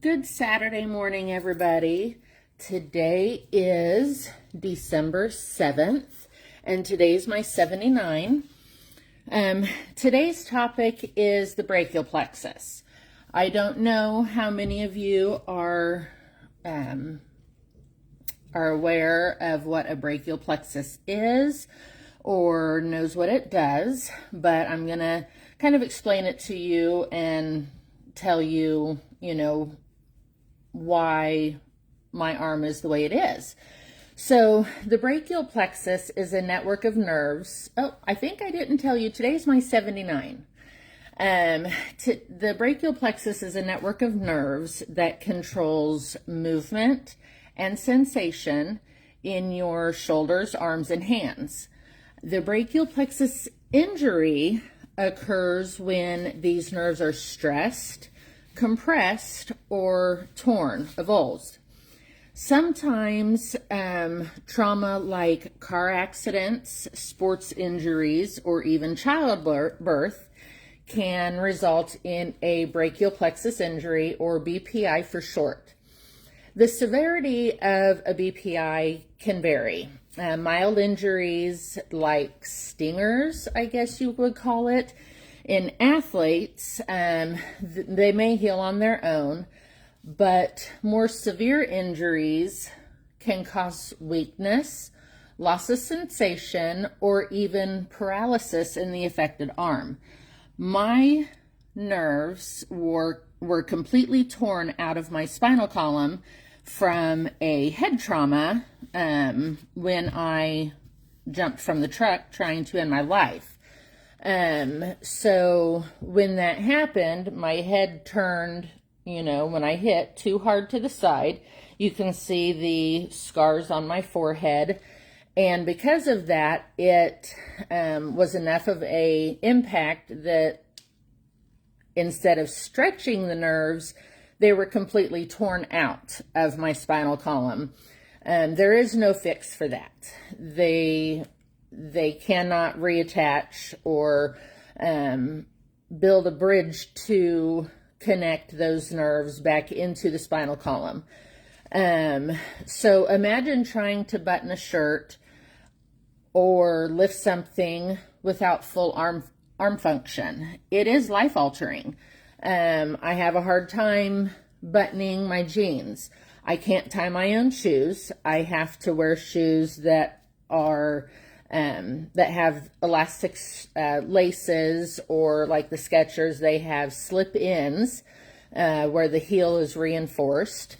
Good Saturday morning, everybody. Today is December 7th, and today's my 79. Today's topic is the brachial plexus. I don't know how many of you are aware of what a brachial plexus is or knows what it does, but I'm going to kind of explain it to you and tell you, why my arm is the way it is. So the brachial plexus is a network of nerves. Oh, I think I didn't tell you, today's my 79. The brachial plexus is a network of nerves that controls movement and sensation in your shoulders, arms, and hands. The brachial plexus injury occurs when these nerves are stressed, compressed, or torn, avulsed. Sometimes trauma like car accidents, sports injuries, or even childbirth can result in a brachial plexus injury, or BPI for short. The severity of a BPI can vary. Mild injuries like stingers, I guess you would call it, in athletes, they may heal on their own, but more severe injuries can cause weakness, loss of sensation, or even paralysis in the affected arm. My nerves were completely torn out of my spinal column from a head trauma when I jumped from the truck trying to end my life. So when that happened, my head turned, when I hit too hard to the side. You can see the scars on my forehead. And because of that, it was enough of a impact that instead of stretching the nerves, they were completely torn out of my spinal column. There is no fix for that. They cannot reattach or build a bridge to connect those nerves back into the spinal column. So imagine trying to button a shirt or lift something without full arm function. It is life-altering. I have a hard time buttoning my jeans. I can't tie my own shoes. I have to wear shoes that are that have elastic laces, or like the Skechers, they have slip-ins where the heel is reinforced.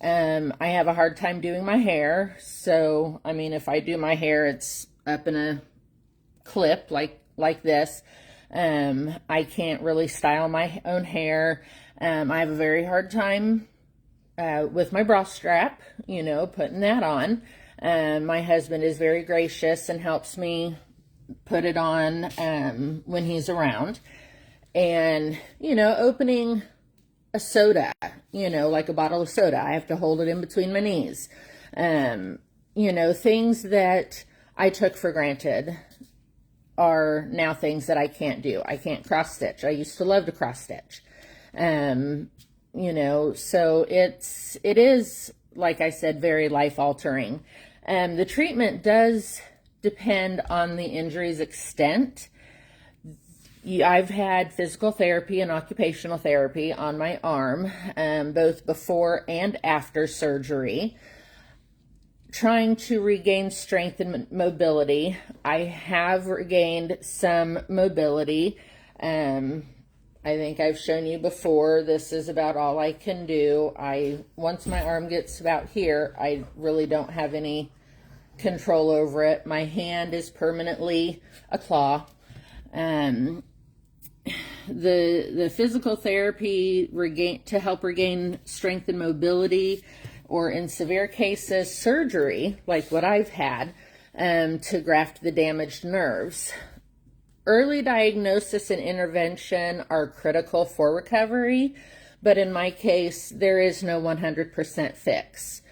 I have a hard time doing my hair. So, if I do my hair, it's up in a clip like this. I can't really style my own hair. I have a very hard time with my bra strap, putting that on. My husband is very gracious and helps me put it on when he's around. And, opening a soda, like a bottle of soda, I have to hold it in between my knees. Things that I took for granted are now things that I can't do. I can't cross stitch. I used to love to cross stitch. So it is, like I said, very life altering. The treatment does depend on the injury's extent. I've had physical therapy and occupational therapy on my arm, both before and after surgery, trying to regain strength and mobility. I have regained some mobility. I think I've shown you before, this is about all I can do. Once my arm gets about here, I really don't have any control over it. My hand is permanently a claw. The physical therapy to help regain strength and mobility, or in severe cases, surgery, like what I've had, to graft the damaged nerves. Early diagnosis and intervention are critical for recovery, but in my case, there is no 100% fix.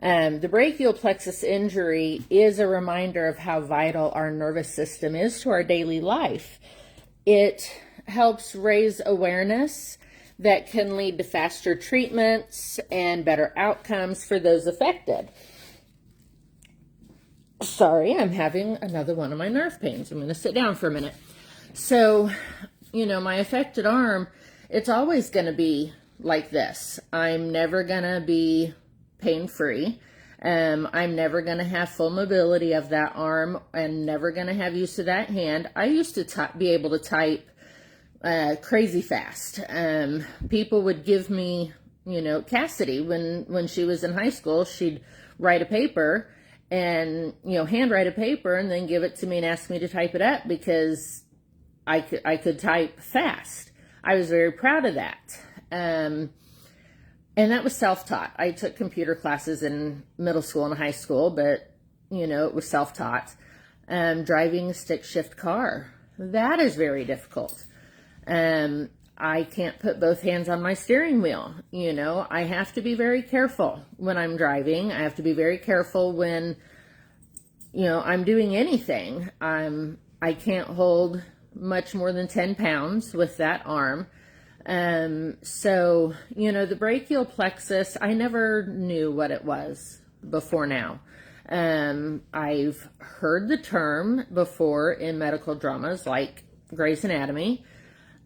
The brachial plexus injury is a reminder of how vital our nervous system is to our daily life. It helps raise awareness that can lead to faster treatments and better outcomes for those affected. Sorry, I'm having another one of my nerve pains. I'm going to sit down for a minute. So, my affected arm, it's always going to be like this. I'm never going to be pain-free. I'm never going to have full mobility of that arm and never going to have use of that hand. I used to be able to type crazy fast. People would give me, Cassidy, when she was in high school, she'd write a paper and, handwrite a paper and then give it to me and ask me to type it up because I could type fast. I was very proud of that. And that was self-taught. I took computer classes in middle school and high school, but, it was self-taught. Driving a stick shift car, that is very difficult. I can't put both hands on my steering wheel. I have to be very careful when I'm driving. I have to be very careful when, I'm doing anything. I can't hold much more than 10 pounds with that arm. So, the brachial plexus, I never knew what it was before now. I've heard the term before in medical dramas like Grey's Anatomy,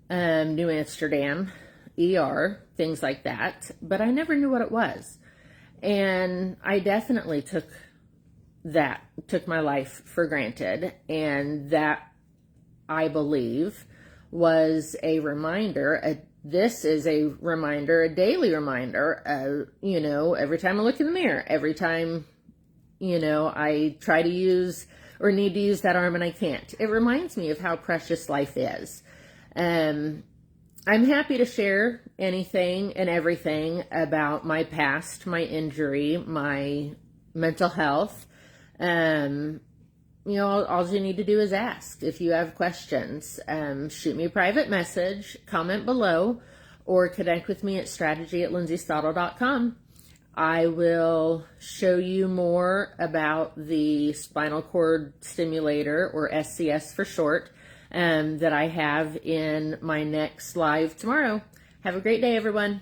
New Amsterdam, ER, things like that, but I never knew what it was. And I definitely took my life for granted, and that, I believe, was a reminder. This is a reminder, a daily reminder, every time I look in the mirror, every time, I try to use or need to use that arm and I can't. It reminds me of how precious life is. I'm happy to share anything and everything about my past, my injury, my mental health. All you need to do is ask. If you have questions, shoot me a private message, comment below, or connect with me at strategy@lindsaystottle.com. I will show you more about the spinal cord stimulator, or SCS for short, that I have in my next live tomorrow. Have a great day, everyone.